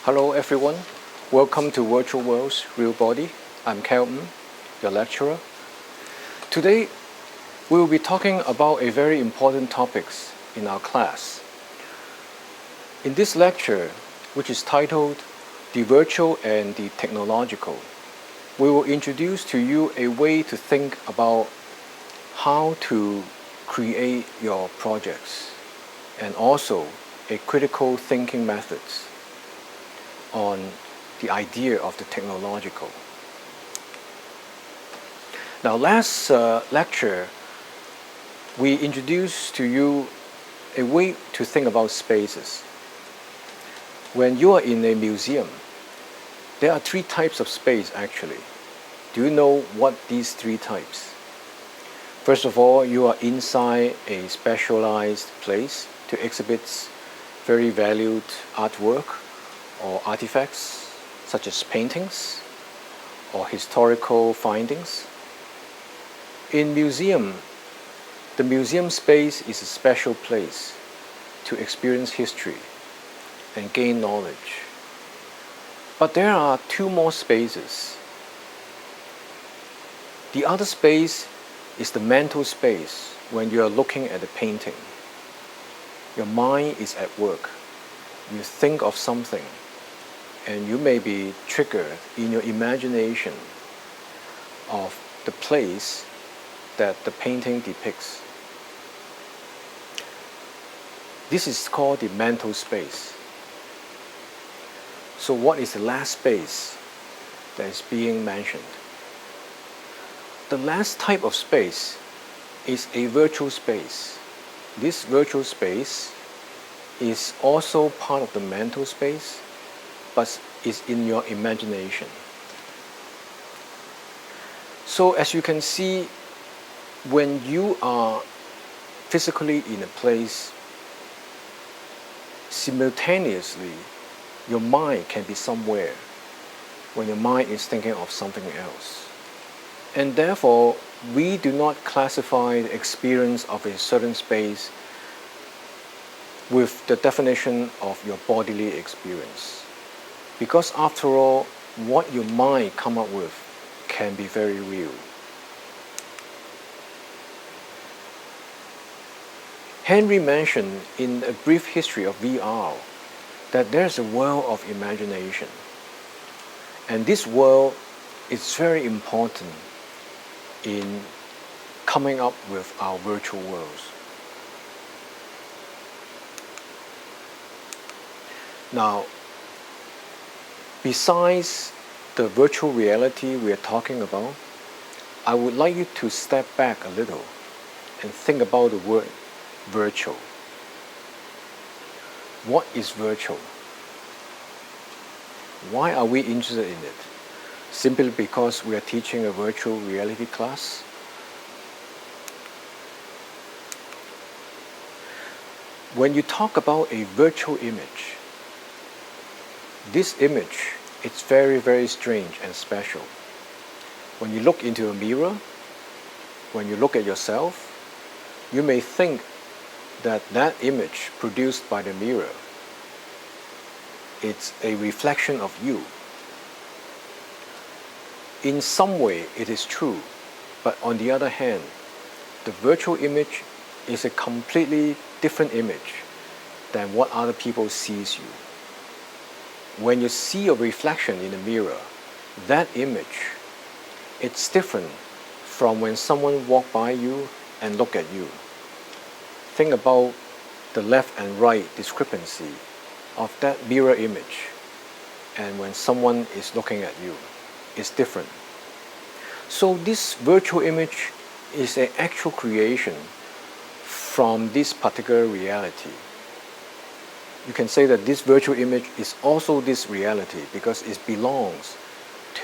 Hello everyone, welcome to Virtual World's Real Body. I'm Kelton, your lecturer. Today we will be talking about a very important topics in our class. In this lecture, which is titled The Virtual and the Technological, we will introduce to you a way to think about how to create your projects and also a critical thinking methods on the idea of the technological. Now, last lecture, we introduced to you a way to think about spaces. When you are in a museum, there are three types of space actually. Do you know what these three types? First of all, you are inside a specialized place to exhibit very valued artwork or artifacts such as paintings or historical findings. In museum, the museum space is a special place to experience history and gain knowledge. But there are two more spaces. The other space is the mental space when you are looking at a painting. Your mind is at work. You think of something and you may be triggered in your imagination of the place that the painting depicts. This is called the mental space. So what is the last space that is being mentioned? The last type of space is a virtual space. This virtual space is also part of the mental space, but is in your imagination. So as you can see, when you are physically in a place, simultaneously your mind can be somewhere when your mind is thinking of something else. And therefore, we do not classify the experience of a certain space with the definition of your bodily experience. Because after all, what your mind come up with can be very real. Henry mentioned in A Brief History of VR that there's a world of imagination. And this world is very important in coming up with our virtual worlds. Now, besides the virtual reality we are talking about, I would like you to step back a little and think about the word virtual. What is virtual? Why are we interested in it? Simply because we are teaching a virtual reality class? When you talk about a virtual image, this image is very, very strange and special. When you look into a mirror, when you look at yourself, you may think that that image produced by the mirror, it's a reflection of you. In some way it is true, but on the other hand, the virtual image is a completely different image than what other people sees you. When you see a reflection in a mirror, that image, it's different from when someone walk by you and look at you. Think about the left and right discrepancy of that mirror image, and when someone is looking at you, it's different. So this virtual image is an actual creation from this particular reality. You can say that this virtual image is also this reality because it belongs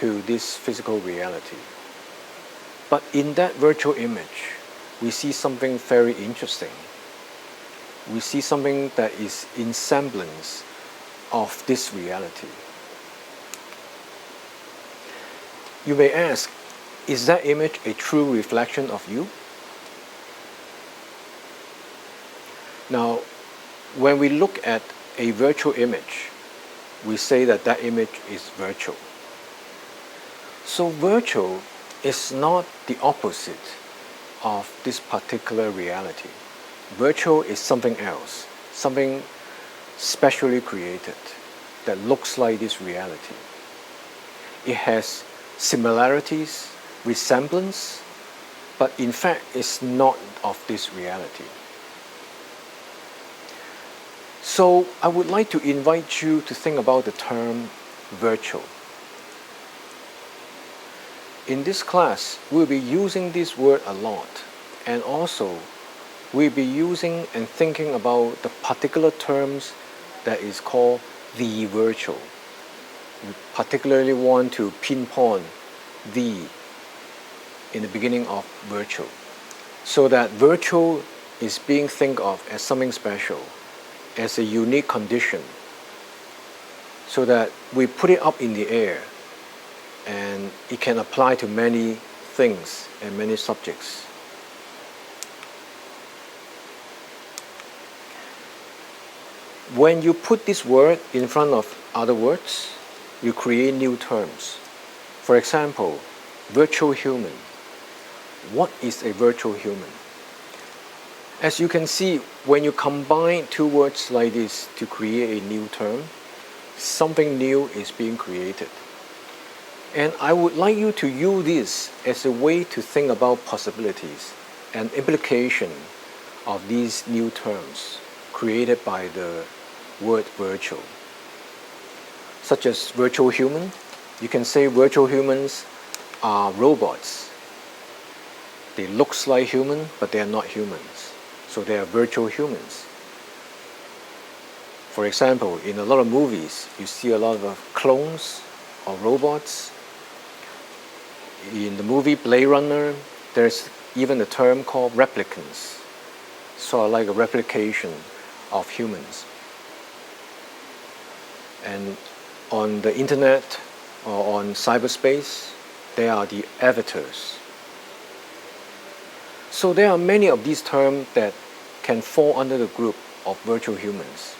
to this physical reality. But in that virtual image, we see something very interesting. We see something that is in semblance of this reality. You may ask, is that image a true reflection of you? Now, when we look at a virtual image, we say that that image is virtual. So virtual is not the opposite of this particular reality. Virtual is something else, something specially created that looks like this reality. It has similarities, resemblance, but in fact is not of this reality. So I would like to invite you to think about the term virtual. In this class, we'll be using this word a lot, and also we'll be using and thinking about the particular terms that is called the virtual. We particularly want to pinpoint the in the beginning of virtual, so that virtual is being thought of as something special, as a unique condition, so that we put it up in the air and it can apply to many things and many subjects. When you put this word in front of other words, you create new terms. For example, virtual human. What is a virtual human? As you can see, when you combine two words like this to create a new term, something new is being created. And I would like you to use this as a way to think about possibilities and implication of these new terms created by the word virtual. Such as virtual human, you can say virtual humans are robots. They look like human, but they are not humans. So they are virtual humans. For example, in a lot of movies, you see a lot of clones or robots. In the movie Blade Runner, there's even a term called replicants, sort of like a replication of humans. And on the internet or on cyberspace, they are the avatars. So there are many of these terms that can fall under the group of virtual humans.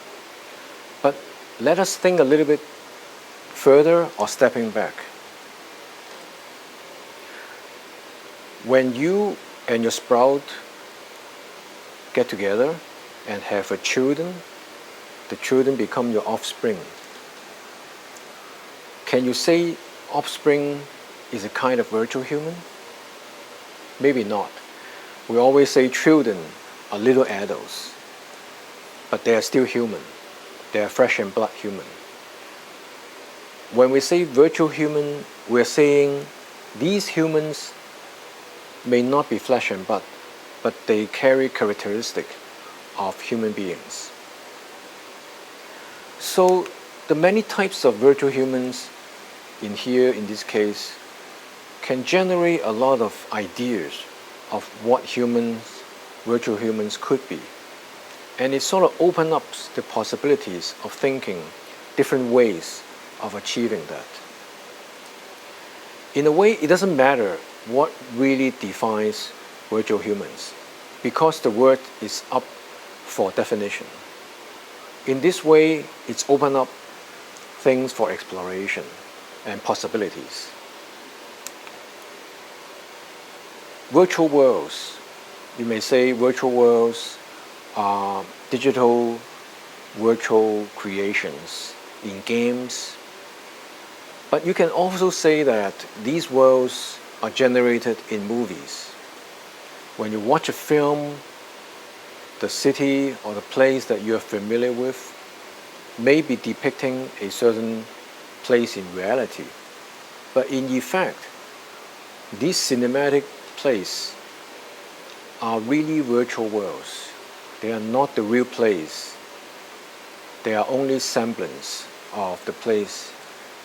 But let us think a little bit further or stepping back. When you and your sprout get together and have a children, the children become your offspring. Can you say offspring is a kind of virtual human? Maybe not. We always say children are little adults, but they are still human. They are flesh and blood human. When we say virtual human, we're saying these humans may not be flesh and blood, but they carry characteristics of human beings. So the many types of virtual humans in here, in this case, can generate a lot of ideas of what humans, virtual humans could be. And it sort of opens up the possibilities of thinking different ways of achieving that. In a way, it doesn't matter what really defines virtual humans, because the word is up for definition. In this way, it's opened up things for exploration and possibilities. Virtual worlds. You may say virtual worlds are digital virtual creations in games. But you can also say that these worlds are generated in movies. When you watch a film, the city or the place that you are familiar with may be depicting a certain place in reality. But in effect, these cinematic places are really virtual worlds. They are not the real place. They are only semblance of the place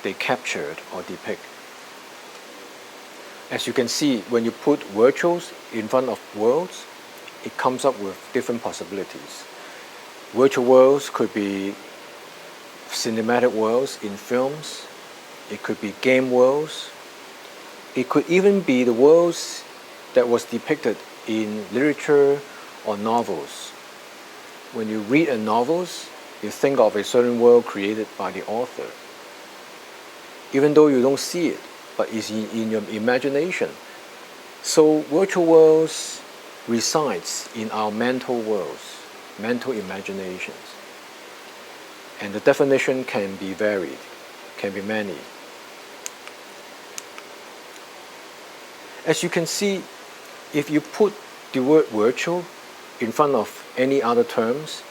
they captured or depict. As you can see, when you put virtuals in front of worlds, it comes up with different possibilities. Virtual worlds could be cinematic worlds in films. It could be game worlds. It could even be the worlds that was depicted in literature or novels. When you read a novels, You think of a certain world created by the author. Even though you don't see it, but it's in your imagination. So virtual worlds resides in our mental worlds, mental imaginations. And the definition can be varied, can be many. As you can see, if you put the word virtual in front of any other terms,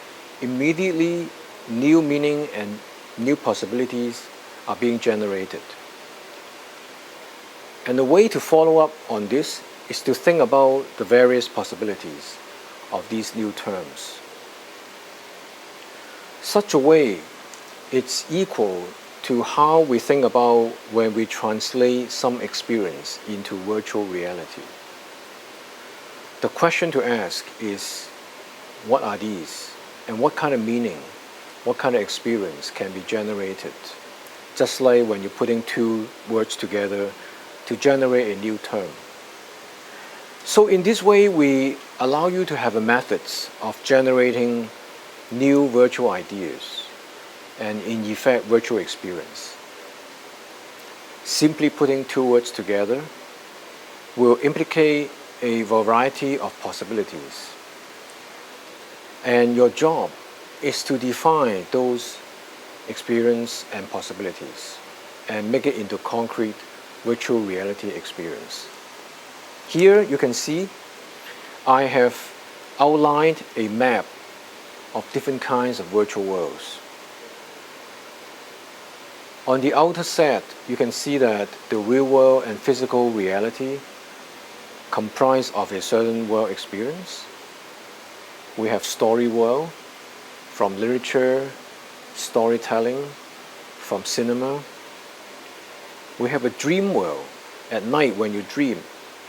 immediately new meaning and new possibilities are being generated. And the way to follow up on this is to think about the various possibilities of these new terms. Such a way, it's equal to how we think about when we translate some experience into virtual reality. The question to ask is, what are these? And what kind of meaning, what kind of experience can be generated? Just like when you're putting two words together to generate a new term. So in this way, we allow you to have a methods of generating new virtual ideas and in effect virtual experience. Simply putting two words together will implicate a variety of possibilities. And your job is to define those experience and possibilities and make it into concrete virtual reality experience. Here you can see I have outlined a map of different kinds of virtual worlds. On the outer set, you can see that the real world and physical reality comprise of a certain world experience. We have story world from literature, storytelling, from cinema. We have a dream world. At night when you dream,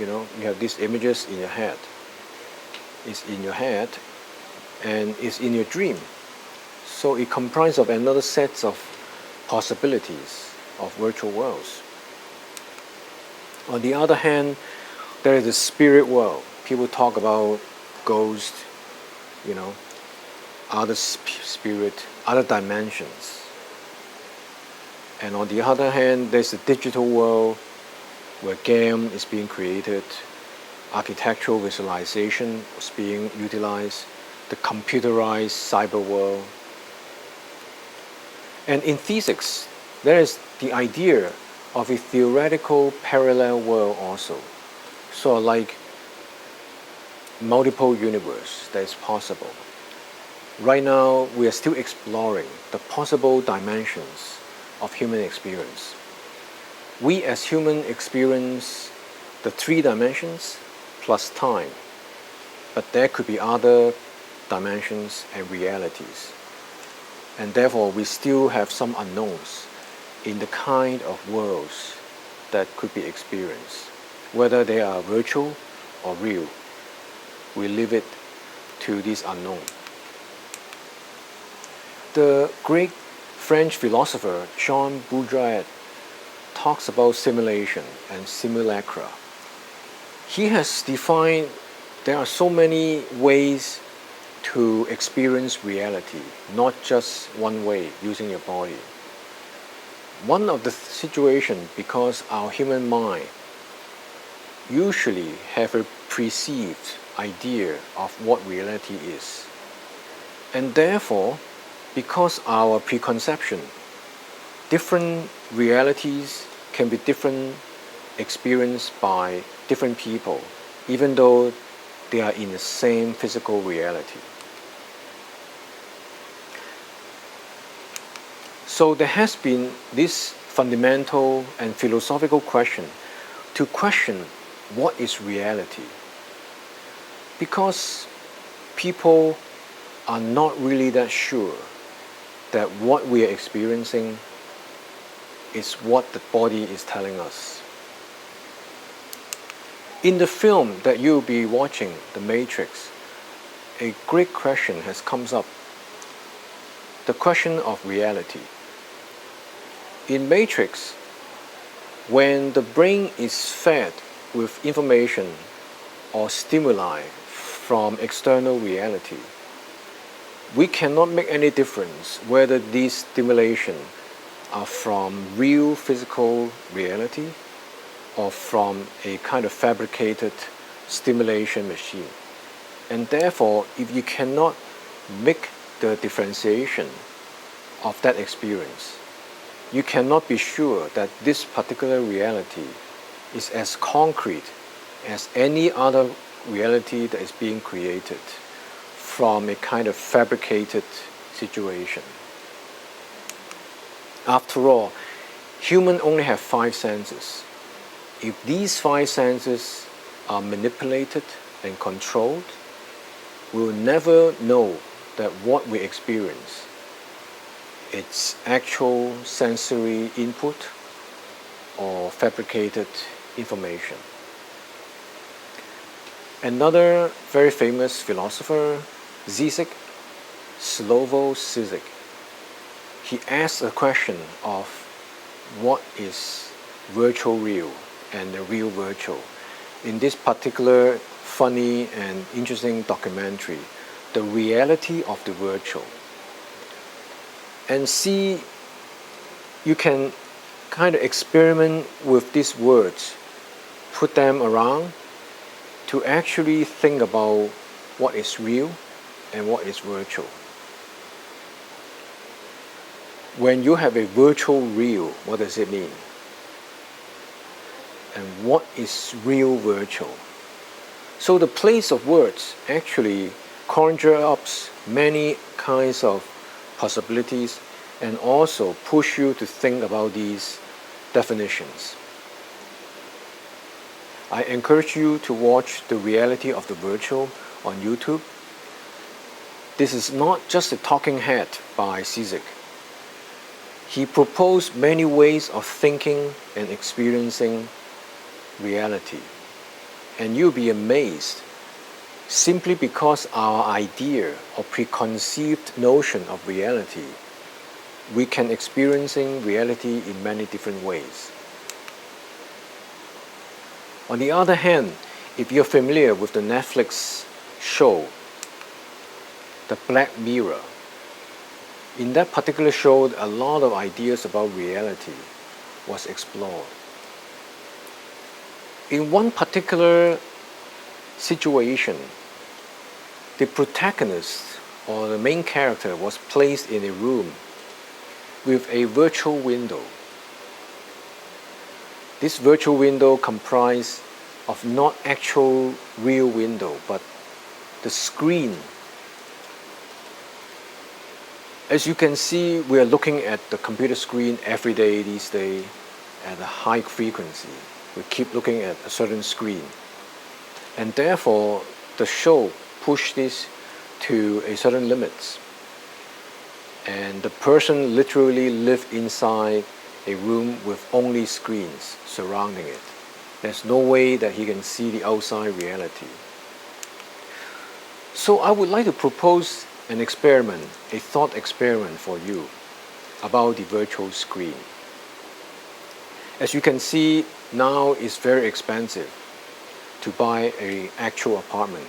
you have these images in your head. It's in your head and it's in your dream. So it comprises of another set of possibilities of virtual worlds. On the other hand, there is the spirit world. People talk about ghost, other spirit, other dimensions. And on the other hand, there's the digital world where game is being created, architectural visualization is being utilized, the computerized cyber world. And in physics, there is the idea of a theoretical parallel world also. So like multiple universe that is possible. Right now, we are still exploring the possible dimensions of human experience. We as humans experience the 3 dimensions plus time, but there could be other dimensions and realities. And therefore, we still have some unknowns in the kind of worlds that could be experienced, whether they are virtual or real. We leave it to this unknown. The great French philosopher Jean Baudrillard talks about simulation and simulacra. He has defined there are so many ways to experience reality, not just one way, using your body. One of the situations, because our human mind usually have a perceived idea of what reality is. And therefore, because our preconception, different realities can be different experienced by different people, even though they are in the same physical reality. So there has been this fundamental and philosophical question to question what is reality. Because people are not really that sure that what we are experiencing is what the body is telling us. In the film that you'll be watching, The Matrix, a great question has come up. The question of reality. In Matrix, when the brain is fed with information or stimuli from external reality, we cannot make any difference whether these stimulation are from real physical reality or from a kind of fabricated stimulation machine. And therefore, if you cannot make the differentiation of that experience, you cannot be sure that this particular reality is as concrete as any other reality that is being created from a kind of fabricated situation. After all, humans only have 5 senses. If these 5 senses are manipulated and controlled, we will never know that what we experience, it's actual sensory input or fabricated information. Another very famous philosopher, Zizek, Slavoj Zizek, he asked a question of what is virtual real and the real virtual. In this particular funny and interesting documentary, the reality of the virtual. And see, you can kind of experiment with these words, put them around to actually think about what is real and what is virtual. When you have a virtual real, what does it mean? And what is real virtual? So the place of words actually conjure up many kinds of possibilities and also push you to think about these definitions. I encourage you to watch The Reality of the Virtual on YouTube. This is not just a talking head by Zizek. He proposed many ways of thinking and experiencing reality. And you'll be amazed simply because our idea or preconceived notion of reality, we can experiencing reality in many different ways. On the other hand, if you're familiar with the Netflix show, The Black Mirror, in that particular show, a lot of ideas about reality was explored. In one particular situation, the protagonist or the main character was placed in a room with a virtual window. This virtual window comprised of not actual real window, but the screen. As you can see, we are looking at the computer screen every day these days at a high frequency. We keep looking at a certain screen. And therefore, the show pushed this to a certain limits. And the person literally lived inside a room with only screens surrounding it. There's no way that he can see the outside reality. So I would like to propose an experiment, a thought experiment for you about the virtual screen. As you can see, now it's very expensive to buy an actual apartment.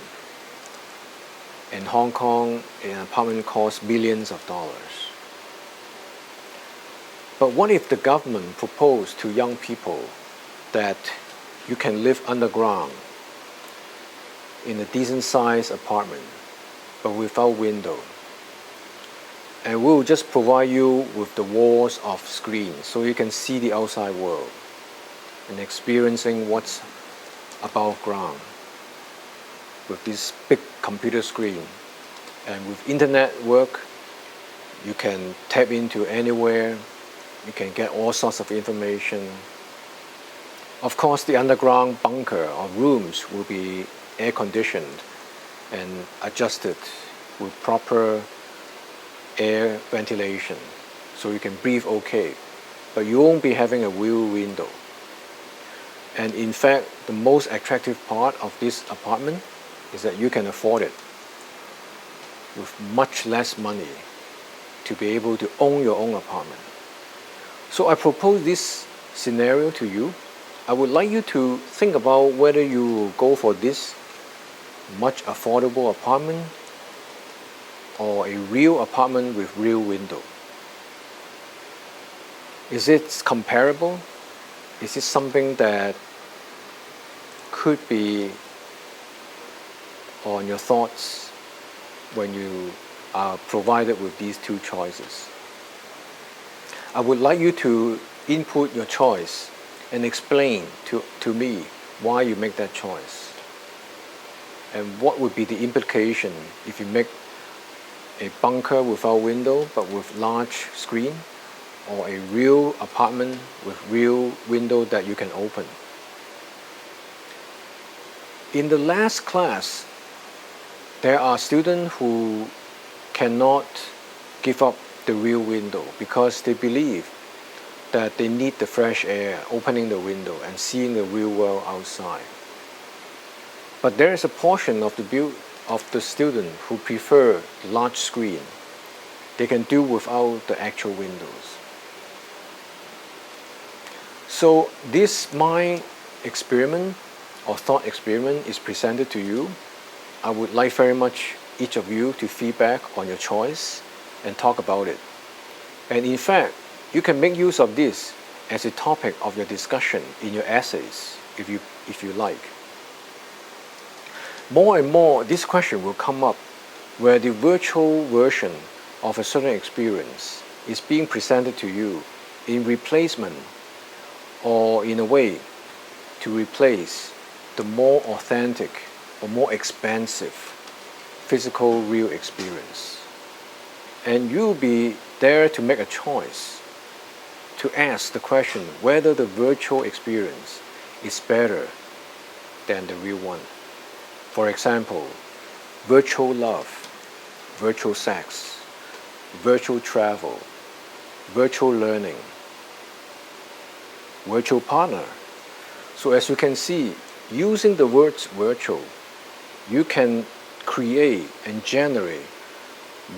In Hong Kong, an apartment costs millions of dollars. But what if the government proposed to young people that you can live underground in a decent sized apartment, but without window? And we'll just provide you with the walls of screens so you can see the outside world and experiencing what's above ground with this big computer screen. And with internet work, you can tap into anywhere, you can get all sorts of information. Of course, the underground bunker or rooms will be air conditioned and adjusted with proper air ventilation so you can breathe okay, but you won't be having a real window. And in fact, the most attractive part of this apartment is that you can afford it with much less money to be able to own your own apartment. So I propose this scenario to you. I would like you to think about whether you will go for this much affordable apartment or a real apartment with real window? Is it comparable? Is it something that could be on your thoughts when you are provided with these two choices? I would like you to input your choice and explain to me why you make that choice. And what would be the implication if you make a bunker without window but with large screen, or a real apartment with real window that you can open? In the last class, there are students who cannot give up the real window because they believe that they need the fresh air, opening the window and seeing the real world outside. But there is a portion of the student who prefer large screen. They can do without the actual windows. So this mind experiment or thought experiment is presented to you. I would like very much each of you to feedback on your choice and talk about it. And in fact, you can make use of this as a topic of your discussion in your essays if you like. More and more, this question will come up where the virtual version of a certain experience is being presented to you in replacement, or in a way to replace the more authentic or more expansive physical real experience. And you'll be there to make a choice, to ask the question whether the virtual experience is better than the real one. For example, virtual love, virtual sex, virtual travel, virtual learning, virtual partner. So as you can see, using the words virtual, you can create and generate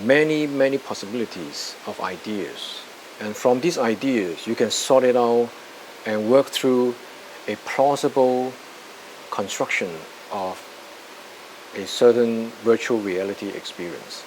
many possibilities of ideas. And from these ideas, you can sort it out and work through a plausible construction of a certain virtual reality experience.